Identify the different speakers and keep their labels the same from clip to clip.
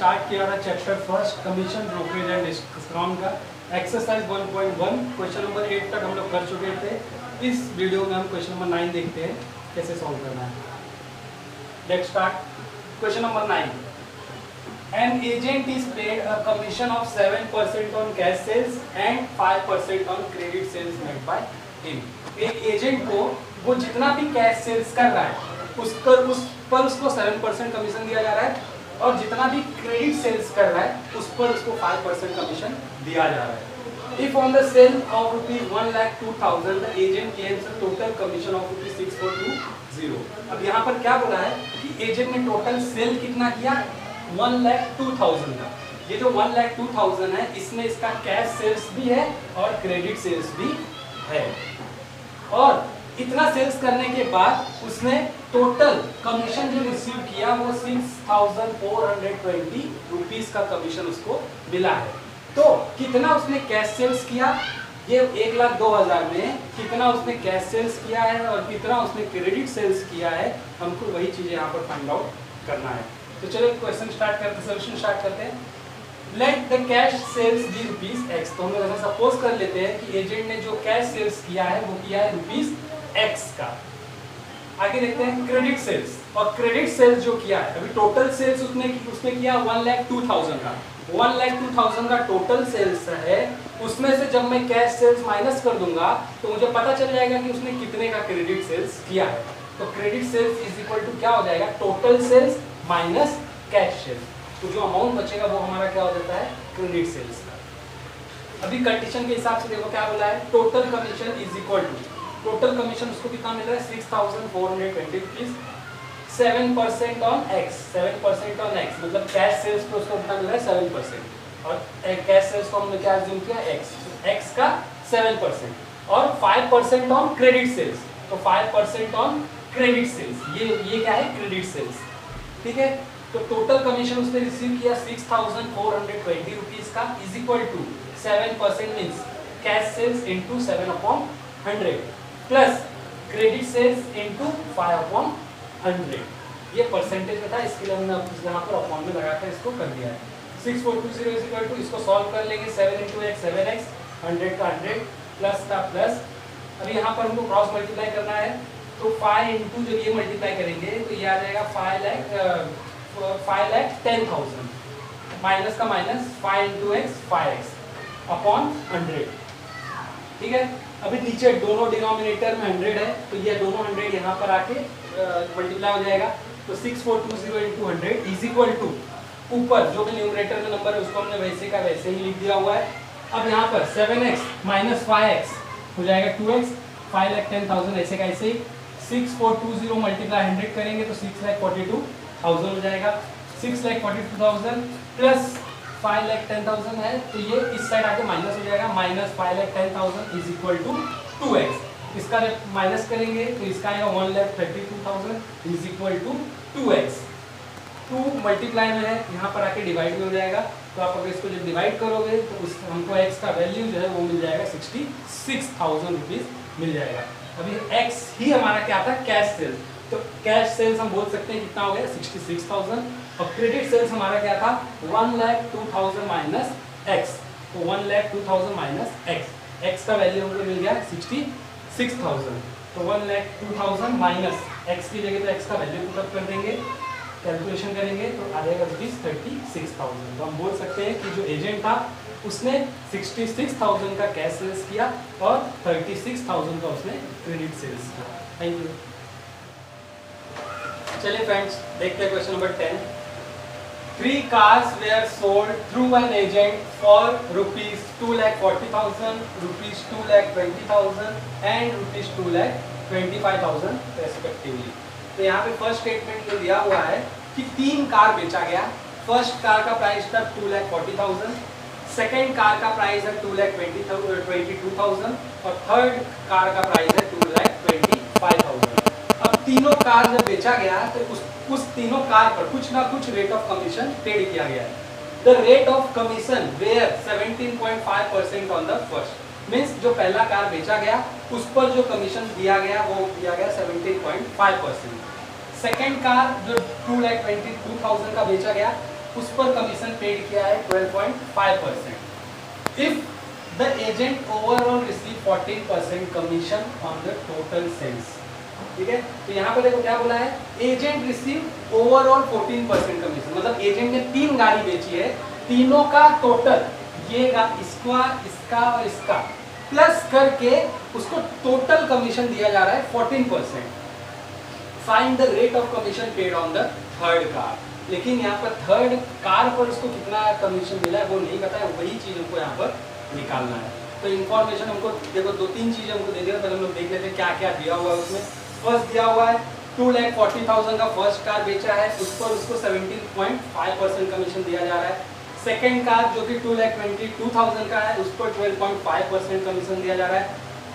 Speaker 1: Start किया था chapter first commission brokerage and discount का एक्सरसाइज 1.1 क्वेश्चन नंबर 8 तक हम लोग कर चुके थे। इस वीडियो में हम क्वेश्चन नंबर 9 देखते हैं कैसे सॉल्व करना है। Let's start question number 9। An agent is paid a commission of 7% on cash sales and 5% on credit sales made by him। एक एजेंट को वो जितना भी कैश सेल्स कर रहा है उस पर उसको 7% कमीशन दिया जा रहा है, और जितना भी क्रेडिट सेल्स कर रहा है उस पर उसको 5% कमीशन दिया जा रहा है। If on the sale of ₹1,02,000 the agent claims a total commission of ₹6,420। अब यहाँ पर क्या बोला है कि एजेंट ने टोटल सेल कितना किया, 1,02,000 का। ये जो 1,02,000 है इसमें इसका कैश सेल्स भी है और क्रेडिट सेल्स भी है, और इतना सेल्स करने के बाद उसने टोटल कमीशन जो रिसीव किया वो 6,420 रुपीस का कमीशन उसको मिला है। तो कितना उसने कैश सेल्स किया, ये 1,02,000 में कितना उसने कैश सेल्स किया है और कितना उसने क्रेडिट सेल्स किया है, हमको वही चीजें यहाँ पर फाइंड आउट करना है। तो चलो क्वेश्चन स्टार्ट करते हैं, सॉल्यूशन स्टार्ट करते हैं। Let the cash sales be ₹X। तो हम लोग ऐसा सपोज कर लेते हैं कि एजेंट ने जो कैश सेल्स किया है वो किया है ₹X का। आगे देखते हैं क्रेडिट सेल्स, और क्रेडिट सेल्स जो किया है अभी टोटल सेल्स उसने किया 1,02,000 का। 1,02,000 का टोटल सेल्स है, उसमें से जब मैं कैश सेल्स माइनस कर दूंगा तो मुझे पता चल जाएगा कि उसने कितने का क्रेडिट सेल्स किया है। तो credit sales is equal to क्या हो जाएगा, total sales minus cash sales. तो जो अमाउंट बचेगा वो हमारा क्या हो जाता है, क्रेडिट सेल्स का। अभी कंडीशन के हिसाब से देखो क्या बोला है, total commission is equal to, total commission उसको कितना मिल रहा है 6,420 rupees, 7% on X, 7% on X मतलब कैश सेल्स पे उसको कितना मिल रहा है 7%, और कैश सेल्स को हमने क्या अज्यूम किया X का 7%, और 5% ऑन क्रेडिट सेल्स, तो 5% ऑन क्रेडिट सेल्स, ये क्या है क्रेडिट सेल्स, ठीक है। तो टोटल कमीशन उसने रिसीव किया 6,420 रुपीज का, is equal to 7% means cash sales into 7/100 plus credit sales into 5/100। ये परसेंटेज में था, इसके लिए हमने यहाँ पर अपॉन में लगा कर इसको कर दिया है। 6,420 इज इक्वल टू, इसको सॉल्व कर लेंगे 7 × X 7X, 100 का 100 प्लस का प्लस। अभी यहाँ पर हमको क्रॉस मल्टीप्लाई करना है, तो 5 इंटू जब ये मल्टीप्लाई करेंगे तो ये आ जाएगा 5,10,000 माइनस का माइनस 5 × X 5X अपॉन 100, ठीक है। अभी नीचे दोनों डिनोमिनेटर में 100 है, तो ये दोनों 100 यहाँ पर आके मल्टीप्लाई हो जाएगा, तो 6,420 × 100 इज इक्वल टू, ऊपर जो भी न्यूमरेटर में नंबर है उसको हमने वैसे का वैसे ही लिख दिया हुआ है। अब यहाँ पर 7X माइनस 5X हो जाएगा 2X, 5,10,000 ऐसे का ऐसे ही, 6,420 मल्टीप्लाई 100 करेंगे तो 6,42,000 हो जाएगा, 6,42,000 प्लस 5,10,000 है, तो ये इस साइड आके माइनस हो जाएगा, minus 5,10,000 is equal to 2X। इसका माइनस करेंगे तो इसका आएगा 1,32,000 is equal to 2X। 2 multiply में है, यहाँ पर आके डिवाइड में हो जाएगा, तो आप अगर इसको जब डिवाइड करोगे तो हमको X का वैल्यू जो है वो मिल जाएगा 66,000 रुपीज मिल जाएगा। अभी X ही हमारा क्या था, कैश सेल्स, तो कैश सेल्स हम बोल सकते हैं कितना हो गया 66,000, और क्रेडिट सेल्स हमारा क्या था 1,02,000 माइनस X, तो 1,02,000 माइनस X का वैल्यू हमको मिल गया 66,000, तो 1,02,000 माइनस X की जगह तो X का वैल्यू पुट कर देंगे, कैलकुलेशन करेंगे तो आ जाएगा 36,000। तो हम बोल सकते हैं कि जो एजेंट था उसने 66,000 का कैश सेल्स किया और 36,000 का उसने क्रेडिट सेल्स किया। Thank you. चलिए फ्रेंड्स देखते हैं question number 10। 3 cars were sold through an agent for ₹2,40,000, ₹2,20,000 and ₹2,25,000 respectively। तो यहाँ पे फर्स्ट स्टेटमेंट में दिया हुआ है कि 3 कार बेचा गया। फर्स्ट कार का प्राइस था 2,40,000, सेकेंड कार का प्राइस है 2,22,000 और थर्ड कार का प्राइस है 2,25,000। अब तीनों कार जब बेचा गया तो उस तीनों कार पर कुछ ना कुछ रेट ऑफ कमीशन पेड किया गया है। The rate of commission where 17.5% on the first, means जो पहला कार बेचा गया उस पर जो कमीशन दिया गया वो दिया गया 17.5%। सेकेंड कार जो 2,22,000 का बेचा गया उस पर कमीशन पेड किया है 12.5%। If the agent overall receive 14% commission on the total sales. ठीक है, तो यहाँ पे देखो क्या बोला है, एजेंट रिसीव ओवरऑल 14% कमीशन, मतलब एजेंट ने 3 गाड़ी बेची है, तीनों का टोटल, ये इसका, इसका और इसका प्लस करके उसको टोटल कमीशन दिया जा रहा है 14%। Find the rate of commission paid on the third car. लेकिन यहाँ पर थर्ड कार पर उसको कितना कमीशन मिला है वो नहीं पता है, वही चीज हमको यहाँ पर निकालना है। तो इन्फॉर्मेशन हमको देखो 2-3 चीजें हमको दे दिया, पहले हम लोग देख लेते हैं क्या क्या दिया हुआ है उसमें। फर्स्ट दिया हुआ है 2,40,000 का फर्स्ट कार बेचा है, उस पर उसको 17.5% कमीशन दिया जा रहा है। सेकेंड कार जो कि 2,22,000 का है, उस पर 12.5% कमीशन दिया जा रहा है।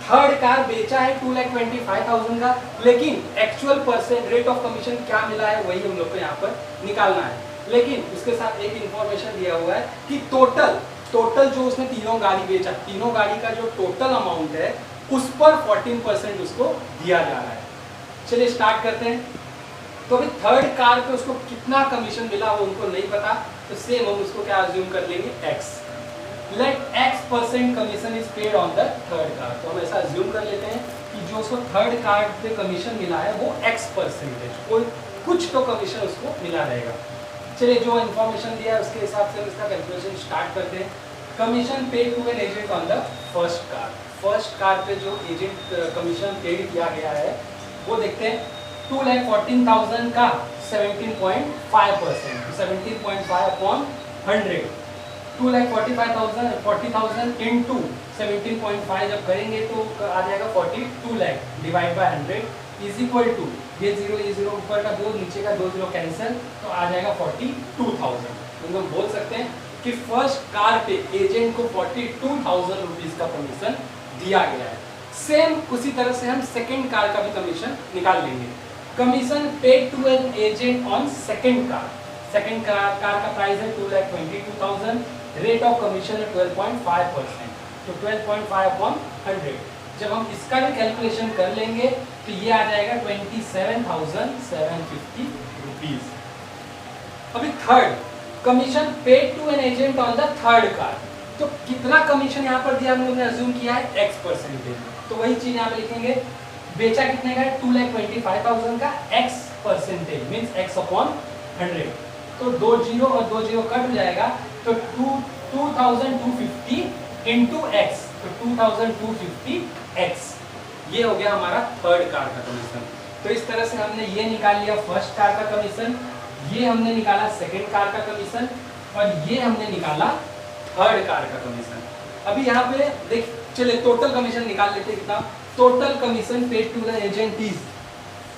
Speaker 1: थर्ड कार बेचा है 2,25,000 का, लेकिन actual percent rate of commission क्या मिला है वही हम लोग को यहाँ पर निकालना है। लेकिन उसके साथ एक इंफॉर्मेशन दिया हुआ है कि टोटल जो उसने तीनों गाड़ी बेचा, तीनों गाड़ी का जो टोटल अमाउंट है उस पर 14% उसको दिया जा रहा है। चलिए स्टार्ट करते हैं। तो अभी थर्ड कार पे उसको कितना कमीशन मिला वो उनको नहीं पता, तो सेम हम उसको क्या अज्यूम कर लेंगे, x। Let x% commission is paid on the third car. तो हम ऐसा अज्यूम कर लेते हैं कि जो उसको थर्ड कार पे कमीशन मिला है वो x%, कोई कुछ तो कमीशन उसको मिला रहेगा। चलिए जो इन्फॉर्मेशन दिया है उसके हिसाब से हम इसका कैलकुलेशन स्टार्ट करते हैं। Commission paid to an agent on the first car. First car पे जो एजेंट कमीशन पेड किया गया है वो देखते हैं। 2,14,000 का 17.5%, 17.5 अपॉन 100। 2,45,000 इंटू 17.5 जब करेंगे तो आ जाएगा 42 lakh divide by 100 is equal to, ये 0 ऊपर का 2 नीचे का 2 0 कैंसिल, तो आ जाएगा 42,000। तो हम बोल सकते हैं कि फर्स्ट कार पे एजेंट को 42,000 रुपीज का कमीशन दिया गया है। सेम उसी तरह से हम सेकेंड कार का भी कमीशन निकाल लेंगे। Commission paid to an agent on second car. Second car का प्राइस है 2,22,000, रेट ऑफ कमीशन है 12.5%, तो 12.5 अपॉन 100। जब हम इसका भी कैलकुलेशन कर लेंगे तो ये आ जाएगा 27,750 रुपीज। अभी third, commission paid to an agent on the third car. तो कितना कमीशन यहाँ पर दिया हम लोगों ने अज्यूम किया है x%, तो वही चीज यहाँ पे लिखेंगे। बेचा कितने का है 2,25,000 का, x% मींस x अपॉन 100, तो 2 0 और 2 0 कट हो जाएगा, तो 2,250 इंटू x, तो 2,250 x, ये हो गया हमारा थर्ड कार का कमीशन। तो इस तरह से हमने ये निकाल लिया फर्स्ट कार का कमीशन, ये हमने निकाला सेकेंड कार का कमीशन, और ये हमने निकाला थर्ड कार का कमीशन। अभी यहाँ पे देख, चलिए टोटल कमीशन निकाल लेते हैं कितना। Total commission paid to the agent is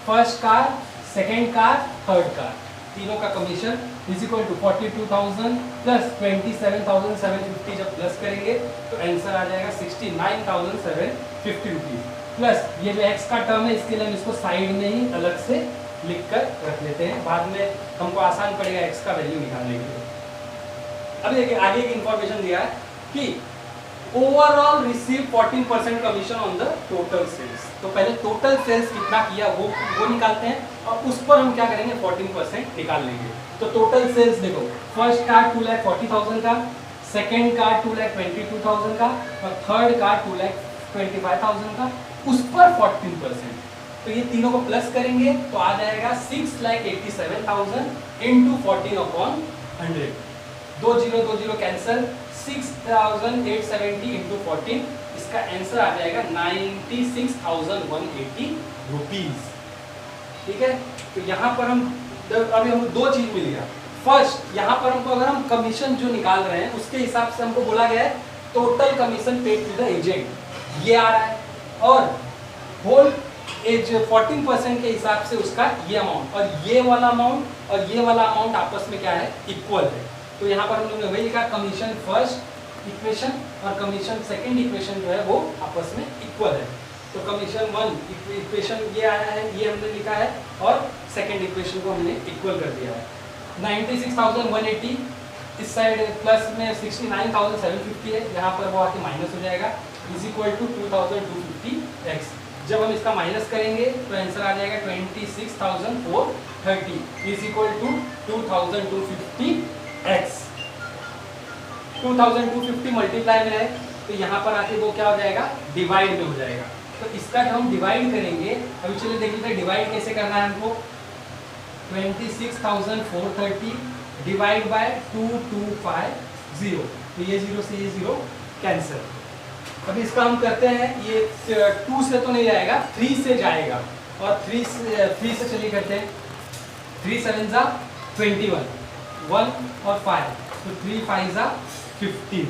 Speaker 1: first car, second car, third car, तीनों का commission is equal to 42,000 plus 27,750। जब प्लस करेंगे तो आंसर आ जाएगा 69,750 रुपीज। प्लस ये जो एक्स का टर्म है इसके लिए हम इसको साइड में ही अलग से लिख कर रख लेते हैं, बाद में हमको आसान पड़ेगा एक्स का वैल्यू निकालने के लिए। अब देखिए आगे की इंफॉर्मेशन दिया है कि overall receive 14% commission on the total sales. तो पहले टोटल सेल्स कितना किया वो निकालते हैं, और उस पर हम क्या करेंगे 14% निकाल लेंगे। तो टोटल सेल्स देखो, फर्स्ट कार 2,40,000 का, सेकेंड कार 2,22,000 का, और थर्ड कार 2,25,000 का, उस पर 14%। तो ये तीनों को प्लस करेंगे तो आ जाएगा 6,87,000 इंटू 14 अपॉन 100, 2 0 कैंसिल, 6,870 इंटू 14, इसका आंसर आ जाएगा 96,180 रुपीज। ठीक है, तो यहाँ पर हम अभी हमको 2 चीज मिल गया। फर्स्ट, यहाँ पर हमको अगर हम कमीशन जो निकाल रहे हैं उसके हिसाब से हमको बोला गया है total commission paid to the agent, ये आ रहा है, और होल एज 14% के हिसाब से उसका ये अमाउंट, और ये वाला अमाउंट और ये वाला अमाउंट आपस में क्या है, इक्वल है। तो यहाँ पर हम लोग ने वही लिखा, कमीशन फर्स्ट इक्वेशन और कमीशन सेकंड इक्वेशन जो है वो आपस में इक्वल है। तो कमीशन 1 इक्वेशन ये आया है, ये हमने लिखा है, और सेकंड इक्वेशन को हमने इक्वल कर दिया है। 96,180 इस साइड प्लस में 69,750 है, यहाँ पर वो आके माइनस हो जाएगा, इज इक्वल टू 2,250x। जब हम इसका माइनस करेंगे तो आंसर आ जाएगा 26,430 is equal to 2,250 x 2250 multiply में है तो यहाँ पर आके वो क्या हो जाएगा, डिवाइड में हो जाएगा। तो इसका जब हम डिवाइड करेंगे, अभी चलिए देख लेते हैं डिवाइड कैसे करना है हमको। 26,430 डिवाइड बाय 2250, तो ये 0 से ये 0 कैंसिल। अभी इसका हम करते हैं, ये 2 से तो नहीं जाएगा, 3 से जाएगा, और 3 से चलिए करते हैं। 3 7 जा 21, 1 और 5, तो 3 5 जा 15।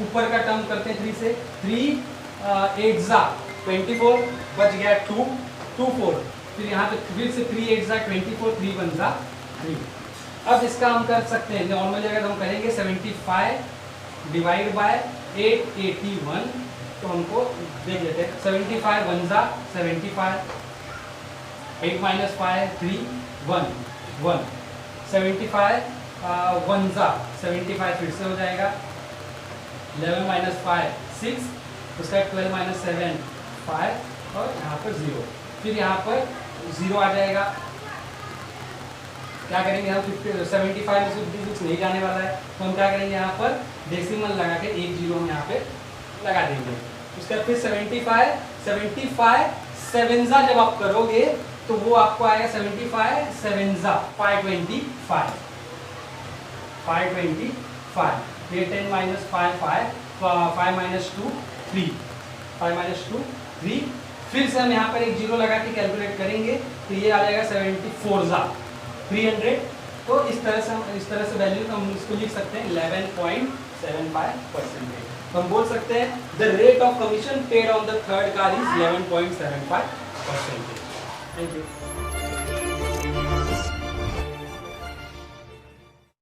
Speaker 1: ऊपर का टर्म करते हैं 3 से, 3 8 जा 24, बच गया 2 2 4, फिर यहाँ पे फिर से 3 8 जा 24, 3 1 जा 3। अब इसका हम कर सकते हैं नॉर्मली, अगर हम करेंगे 75 डिवाइड बाय 881, तो हमको देख लेते हैं। 75 1 जा 75, 8 माइनस 5 3 1 1, 75 1 जा 75 फिर से हो जाएगा। 11 माइनस 5 6, उसका 12 माइनस 7 5, और यहाँ पर 0, फिर यहाँ पर 0 आ जाएगा। क्या करेंगे हम, 75 में से 56 नहीं जाने वाला है, तो हम क्या करेंगे यहाँ पर डेसिमल लगा के 1 0 हम यहाँ पे लगा देंगे। उसके बाद फिर 75 7 जा जब आप करोगे तो वो आपको आएगा 75 7 जा 525, 525, ये 10 माइनस 5 5 माइनस 2 3, 5 माइनस 2 3, फिर से हम यहाँ पर एक 0 लगा के कैलकुलेट करेंगे, तो ये आ जाएगा 74 जा 300। तो इस तरह से वैल्यू हम इसको लिख सकते हैं 11.75%। तो हम बोल सकते हैं the rate of commission paid on the third car is 11.75%। Thank you.